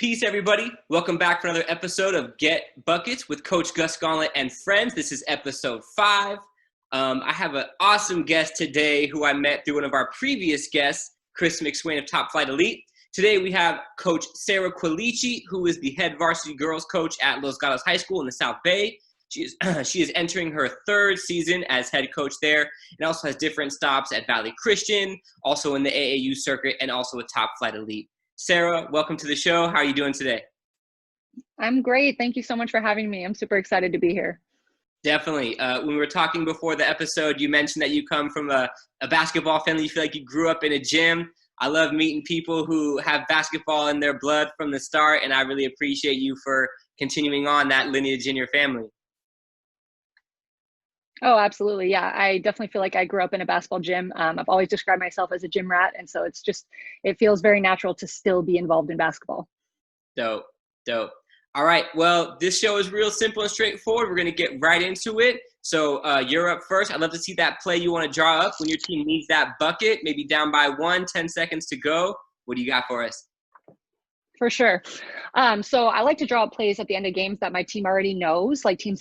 Peace, everybody. Welcome back for another episode of Get Buckets with Coach Gus Gauntlett and friends. This is episode 5. I have an awesome guest today who I met through one of our previous guests, Chris McSwain of Top Flight Elite. Today we have Coach Sara Quilici, who is the head varsity girls coach at Los Gatos High School in the South Bay. She is entering her 3rd season as head coach there, and also has different stops at Valley Christian, also in the AAU circuit, and also with Top Flight Elite. Sara, welcome to the show. How are you doing today? I'm great. Thank you so much for having me. I'm super excited to be here. Definitely. When we were talking before the episode, you mentioned that you come from a basketball family. You feel like you grew up in a gym. I love meeting people who have basketball in their blood from the start, and I really appreciate you for continuing on that lineage in your family. Oh, absolutely. Yeah, I definitely feel like I grew up in a basketball gym. I've always described myself as a gym rat. And so it feels very natural to still be involved in basketball. Dope. All right. Well, this show is real simple and straightforward. We're going to get right into it. So you're up first. I'd love to see that play you want to draw up when your team needs that bucket, maybe down by 10 seconds to go. What do you got for us? For sure. So I like to draw up plays at the end of games that my team already knows, like plays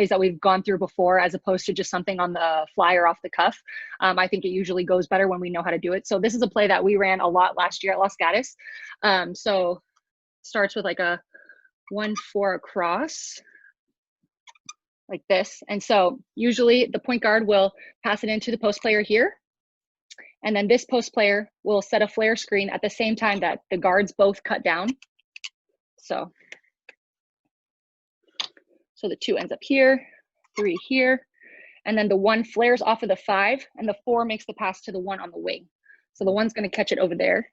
that we've gone through before, as opposed to just something on the fly or off the cuff. I think it usually goes better when we know how to do it. So this is a play that we ran a lot last year at Los Gatos. So starts with like a 1-4 across like this. And so usually the point guard will pass it into the post player here. And then this post player will set a flare screen at the same time that the guards both cut down. So the 2 ends up here, 3 here. And then the 1 flares off of the 5, and the 4 makes the pass to the 1 on the wing. So the 1's going to catch it over there.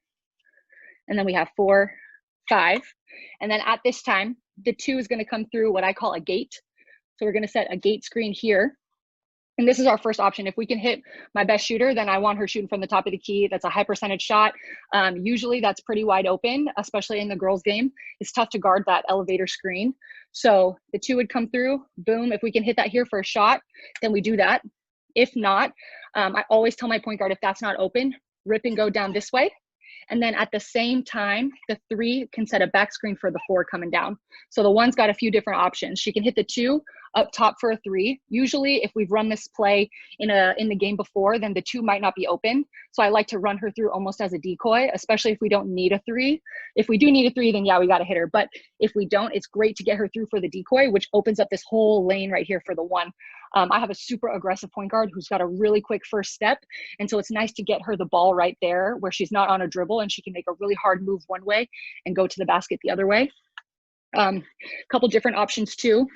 And then we have 4, 5. And then at this time, the 2 is going to come through what I call a gate. So we're going to set a gate screen here. And this is our first option. If we can hit my best shooter, then I want her shooting from the top of the key. That's a high percentage shot. Usually that's pretty wide open, especially in the girls' game. It's tough to guard that elevator screen. So the 2 would come through, boom. If we can hit that here for a shot, then we do that. If not, I always tell my point guard, if that's not open, rip and go down this way. And then at the same time, the 3 can set a back screen for the 4 coming down. So the 1's got a few different options. She can hit the 2 up top for a 3. Usually if we've run this play in the game before, then the 2 might not be open. So I like to run her through almost as a decoy, especially if we don't need a 3. If we do need a 3, then yeah, we got to hit her. But if we don't, it's great to get her through for the decoy, which opens up this whole lane right here for the 1. I have a super aggressive point guard who's got a really quick first step. And so it's nice to get her the ball right there where she's not on a dribble and she can make a really hard move one way and go to the basket the other way. A couple different options too.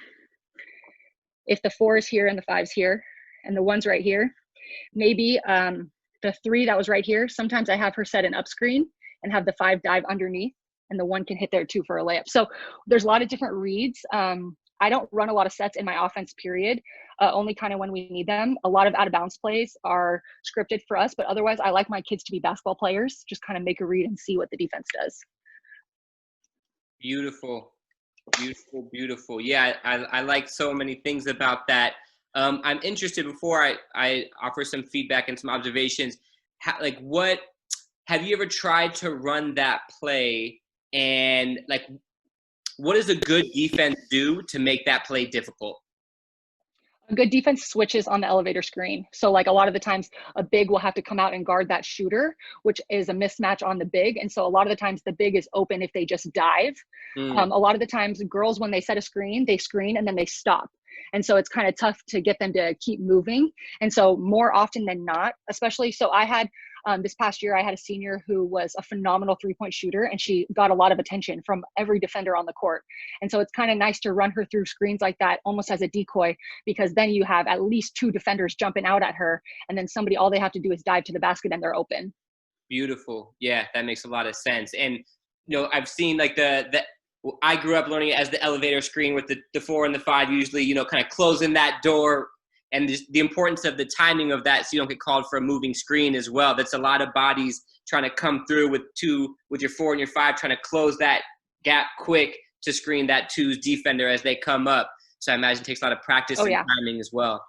If the 4 is here and the 5's here and the 1's right here, maybe the 3 that was right here, sometimes I have her set an up screen and have the 5 dive underneath and the 1 can hit there too for a layup. So there's a lot of different reads. I don't run a lot of sets in my offense period, only kind of when we need them. A lot of out of bounds plays are scripted for us, but otherwise I like my kids to be basketball players, just kind of make a read and see what the defense does. Beautiful. Yeah, I like so many things about that. I'm interested, before I offer some feedback and some observations, what have you ever tried to run that play, and what does a good defense do to make that play difficult? A good defense switches on the elevator screen. So a lot of the times a big will have to come out and guard that shooter, which is a mismatch on the big. And so a lot of the times the big is open if they just dive. A lot of the times girls, when they set a screen, they screen and then they stop. And so it's kind of tough to get them to keep moving. And so more often than not, especially, so I had this past year, I had a senior who was a phenomenal 3-point shooter, and she got a lot of attention from every defender on the court. And so it's kind of nice to run her through screens like that, almost as a decoy, because then you have at least 2 defenders jumping out at her, and then all they have to do is dive to the basket and they're open. Beautiful. Yeah, that makes a lot of sense. And, I've seen I grew up learning it as the elevator screen with the 4 and the 5, usually, kind of closing that door, and the importance of the timing of that so you don't get called for a moving screen as well. That's a lot of bodies trying to come through with your 4 and your 5, trying to close that gap quick to screen that 2's defender as they come up. So I imagine it takes a lot of practice and timing as well.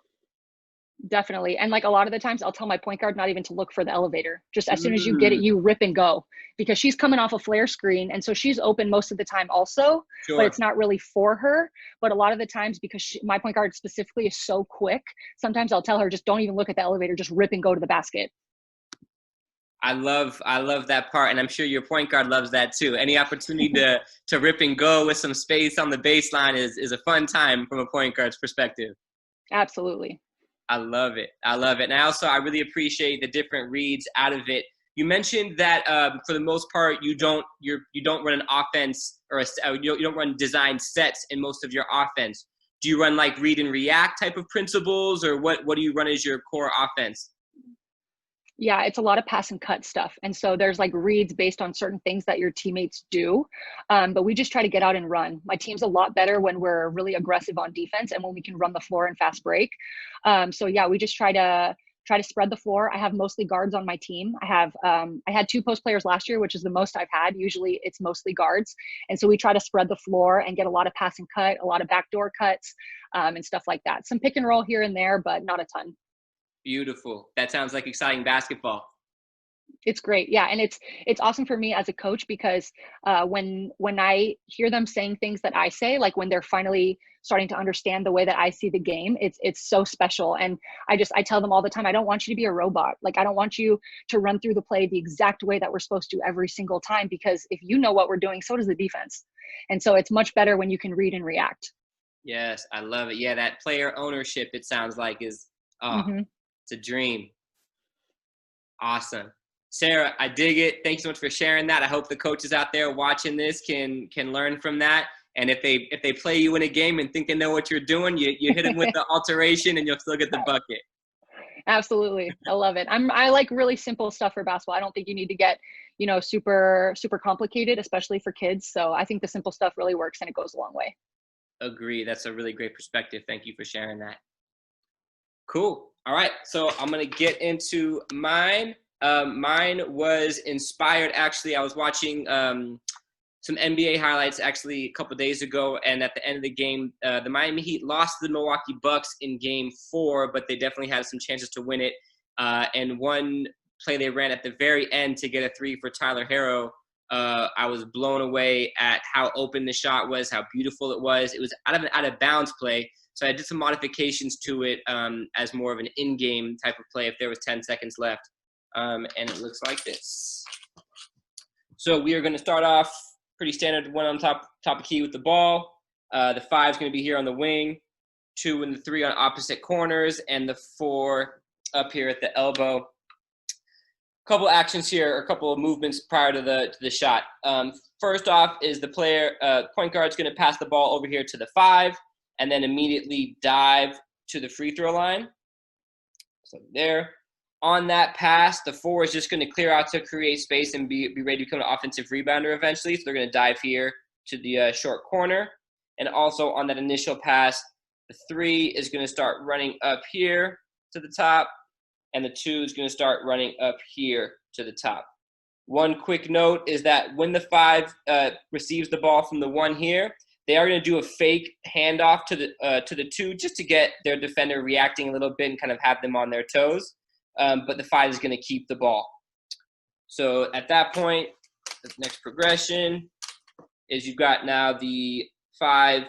Definitely. And like a lot of the times I'll tell my point guard not even to look for the elevator. Just as soon as you get it, Mm, you rip and go, because she's coming off a flare screen. And so she's open most of the time also, but it's sure. not really for her. But a lot of the times, because my point guard specifically is so quick, sometimes I'll tell her, just don't even look at the elevator, just rip and go to the basket. I love that part, and I'm sure your point guard loves that too. Any opportunity to rip and go with some space on the baseline is a fun time from a point guard's perspective. Absolutely. I love it. I love it. And I really appreciate the different reads out of it. You mentioned that for the most part, you don't run an offense you don't run design sets in most of your offense. Do you run like read and react type of principles, or what do you run as your core offense? Yeah, it's a lot of pass and cut stuff. And so there's like reads based on certain things that your teammates do. But we just try to get out and run. My team's a lot better when we're really aggressive on defense and when we can run the floor and fast break. So yeah, we just try to spread the floor. I have mostly guards on my team. I had 2 post players last year, which is the most I've had. Usually it's mostly guards. And so we try to spread the floor and get a lot of pass and cut, a lot of backdoor cuts, and stuff like that. Some pick and roll here and there, but not a ton. Beautiful. That sounds like exciting basketball. It's great. Yeah. And it's awesome for me as a coach, because when I hear them saying things that I say, like when they're finally starting to understand the way that I see the game, it's so special. And I tell them all the time, I don't want you to be a robot. Like, I don't want you to run through the play the exact way that we're supposed to every single time, because if you know what we're doing, so does the defense. And so it's much better when you can read and react. Yes, I love it. Yeah, that player ownership, it sounds like, is Hmm. it's a dream. Awesome. Sara, I dig it. Thanks so much for sharing that. I hope the coaches out there watching this can learn from that. And if they play you in a game and think they know what you're doing, you hit them with the alteration and you'll still get the bucket. Absolutely. I love it. I like really simple stuff for basketball. I don't think you need to get, super, super complicated, especially for kids. So I think the simple stuff really works and it goes a long way. Agree. That's a really great perspective. Thank you for sharing that. Cool. All right. So I'm going to get into mine. Mine was inspired, actually. I was watching some NBA highlights actually a couple of days ago, and at the end of the game, the Miami Heat lost to the Milwaukee Bucks in Game 4, but they definitely had some chances to win it. And one play they ran at the very end to get a 3 for Tyler Herro, I was blown away at how open the shot was, how beautiful it was. It was out of bounds play, so I did some modifications to it as more of an in-game type of play if there was 10 seconds left. And it looks like this. So we are going to start off pretty standard, 1 on top of key with the ball. The 5 is going to be here on the wing, 2 and the 3 on opposite corners, and the 4 up here at the elbow. Couple actions here, a couple of movements prior to the shot. First off is the player, point guard is going to pass the ball over here to the 5, and then immediately dive to the free throw line. So there. On that pass, the 4 is just going to clear out to create space and be ready to become an offensive rebounder eventually. So they're going to dive here to the short corner. And also on that initial pass, the 3 is going to start running up here to the top, and the 2 is going to start running up here to the top. One quick note is that when the 5 receives the ball from the 1 here, they are going to do a fake handoff to the 2 just to get their defender reacting a little bit and kind of have them on their toes. But the 5 is going to keep the ball. So at that point, the next progression is you've got now the 5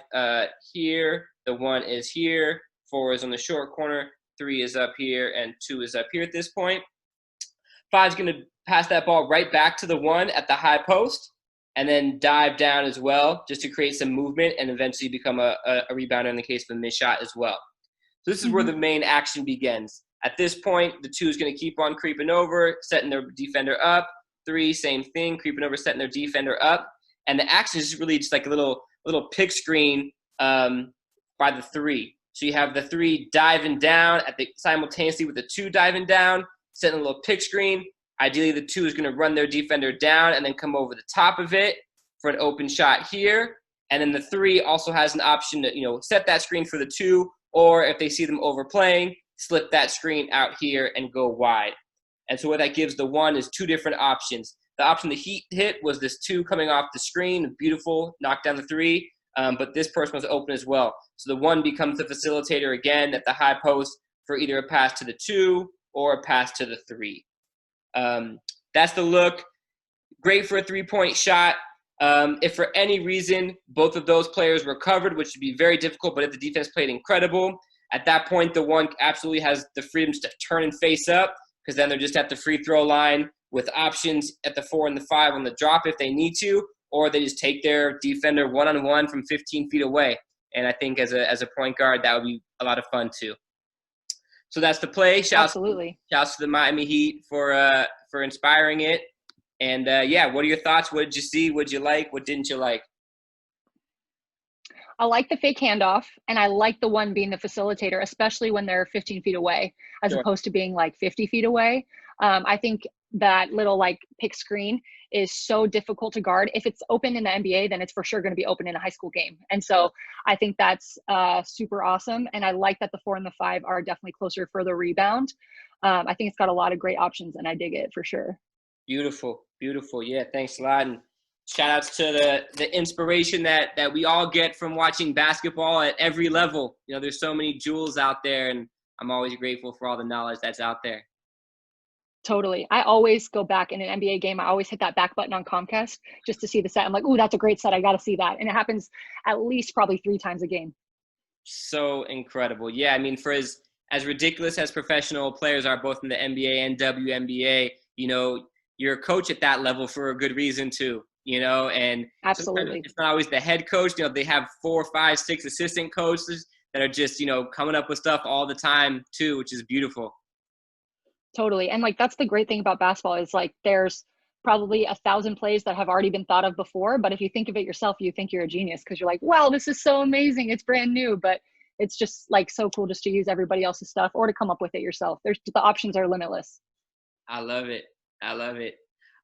here, the 1 is here, 4 is on the short corner, 3 is up here, and 2 is up here at this point. 5 is going to pass that ball right back to the 1 at the high post, and then dive down as well, just to create some movement and eventually become a rebounder in the case of a missed shot as well. So this is where the main action begins. At this point, the 2 is going to keep on creeping over, setting their defender up. 3, same thing, creeping over, setting their defender up. And the action is really just like a little pick screen by the 3. So you have the 3 diving down simultaneously with the 2 diving down, setting a little pick screen. Ideally, the 2 is going to run their defender down and then come over the top of it for an open shot here. And then the 3 also has an option to set that screen for the 2, or if they see them overplaying, slip that screen out here and go wide. And so what that gives the 1 is 2 different options. The option the Heat hit was this 2 coming off the screen, beautiful, knocked down the 3, but this person was open as well. So the 1 becomes the facilitator again at the high post for either a pass to the 2 or a pass to the 3. That's the look. Great for a 3-point shot. If for any reason both of those players were covered, which would be very difficult, but if the defense played incredible, at that point the 1 absolutely has the freedom to turn and face up, because then they're just at the free throw line with options at the 4 and the 5 on the drop if they need to, or they just take their defender one-on-one from 15 feet away. And I think as a point guard, that would be a lot of fun too. So that's the play. Shouts to the Miami Heat for inspiring it. And what are your thoughts? What did you see? What did you like? What didn't you like? I like the fake handoff, and I like the one being the facilitator, especially when they're 15 feet away, as opposed to being like 50 feet away. I think that little like pick screen is so difficult to guard. If it's open in the NBA, then it's for sure going to be open in a high school game. And so I think that's super awesome. And I like that the 4 and the 5 are definitely closer for the rebound. I think it's got a lot of great options, and I dig it for sure. Beautiful. Yeah, thanks a lot. And shout outs to the inspiration that we all get from watching basketball at every level. You know, there's so many jewels out there, and I'm always grateful for all the knowledge that's out there. Totally. I always go back in an NBA game. I always hit that back button on Comcast just to see the set. I'm like, ooh, that's a great set. I got to see that. And it happens at least probably 3 times a game. So incredible. Yeah, I mean, for as ridiculous as professional players are, both in the NBA and WNBA, you know, you're a coach at that level for a good reason too, you know, and absolutely, it's not always the head coach. You know, they have 4, 5, 6 assistant coaches that are just, you know, coming up with stuff all the time too, which is beautiful. Totally. And like, that's the great thing about basketball is like, there's probably 1,000 plays that have already been thought of before. But if you think of it yourself, you think you're a genius because you're like, wow, this is so amazing. It's brand new. But it's just like so cool just to use everybody else's stuff or to come up with it yourself. The options are limitless. I love it.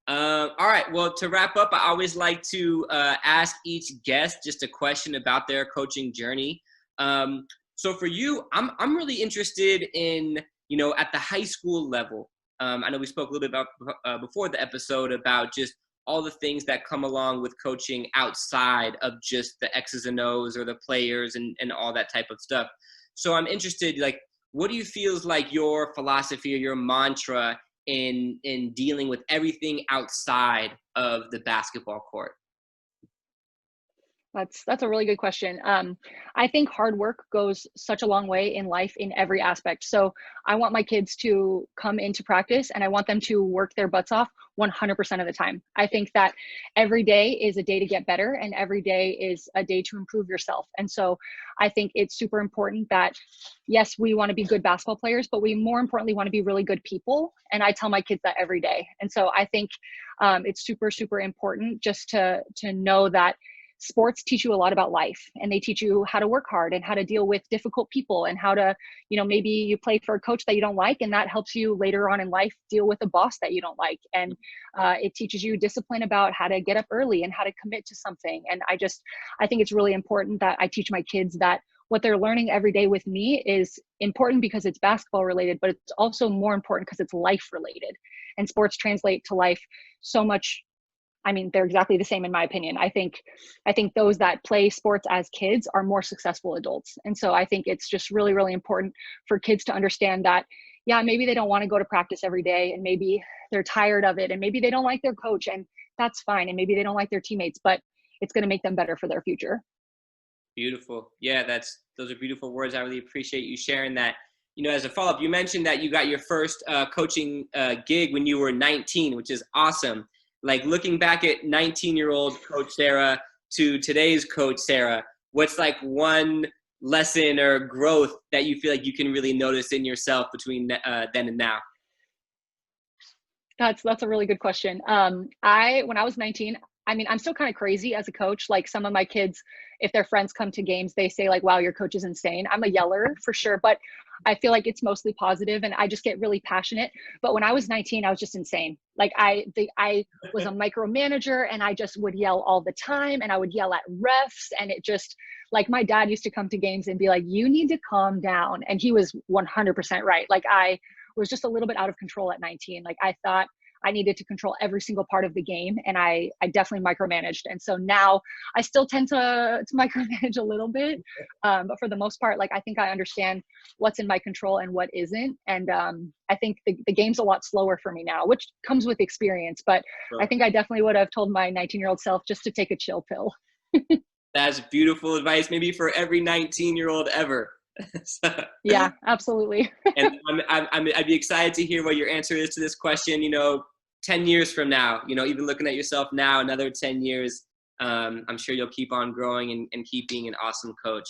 All right. Well, to wrap up, I always like to ask each guest just a question about their coaching journey. So for you, I'm really interested in, you know, at the high school level. I know we spoke a little bit about before the episode about just all the things that come along with coaching outside of just the X's and O's or the players and all that type of stuff. So I'm interested, like, what do you feel is like your philosophy or your mantra in dealing with everything outside of the basketball court? That's a really good question. I think hard work goes such a long way in life in every aspect. So I want my kids to come into practice and I want them to work their butts off 100% of the time. I think that every day is a day to get better and every day is a day to improve yourself. And so I think it's super important that, yes, we want to be good basketball players, but we more importantly want to be really good people. And I tell my kids that every day. And so I think it's super, super important just to know that sports teach you a lot about life, and they teach you how to work hard and how to deal with difficult people and how to, you know, maybe you play for a coach that you don't like, and that helps you later on in life deal with a boss that you don't like. And it teaches you discipline about how to get up early and how to commit to something. And I think it's really important that I teach my kids that what they're learning every day with me is important because it's basketball related, but it's also more important because it's life related. And sports translate to life so much. I mean, they're exactly the same in my opinion. I think those that play sports as kids are more successful adults. And so I think it's just really, really important for kids to understand that, yeah, maybe they don't want to go to practice every day and maybe they're tired of it and maybe they don't like their coach, and that's fine. And maybe they don't like their teammates, but it's going to make them better for their future. Beautiful. Yeah, those are beautiful words. I really appreciate you sharing that. You know, as a follow-up, you mentioned that you got your first coaching gig when you were 19, which is awesome. Like, looking back at 19-year-old Coach Sara to today's Coach Sara, what's like one lesson or growth that you feel like you can really notice in yourself between then and now? That's a really good question. When I was 19, I mean, I'm still kind of crazy as a coach. Like, some of my kids, if their friends come to games, they say like, wow, your coach is insane. I'm a yeller for sure, but I feel like it's mostly positive and I just get really passionate. But when I was 19, I was just insane. Like I was a micromanager and I just would yell all the time and I would yell at refs, and it just, like, my dad used to come to games and be like, you need to calm down. And he was 100% right. Like, I was just a little bit out of control at 19. Like, I thought I needed to control every single part of the game, and I definitely micromanaged. And so now I still tend to micromanage a little bit, but for the most part, like I think I understand what's in my control and what isn't. And I think the game's a lot slower for me now, which comes with experience. But Sure. I think I definitely would have told my 19-year-old self just to take a chill pill. That's beautiful advice, maybe for every 19-year-old ever. Yeah, absolutely. And I'd be excited to hear what your answer is to this question. 10 years from now, even looking at yourself now, another 10 years, I'm sure you'll keep on growing and keep being an awesome coach.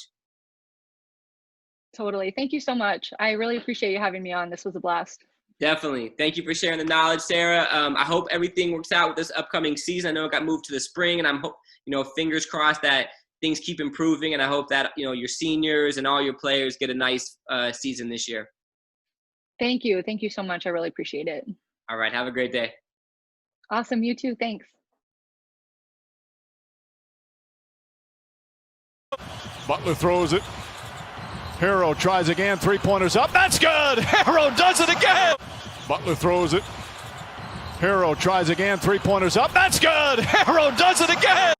Totally. Thank you so much. I really appreciate you having me on. This was a blast. Definitely. Thank you for sharing the knowledge, Sara. I hope everything works out with this upcoming season. I know it got moved to the spring, and I'm fingers crossed that things keep improving. And I hope that, your seniors and all your players get a nice season this year. Thank you. Thank you so much. I really appreciate it. All right. Have a great day. Awesome. You too. Thanks. Butler throws it. Harrow tries again. Three-pointers up. That's good. Harrow does it again. Butler throws it. Harrow tries again. Three-pointers up. That's good. Harrow does it again.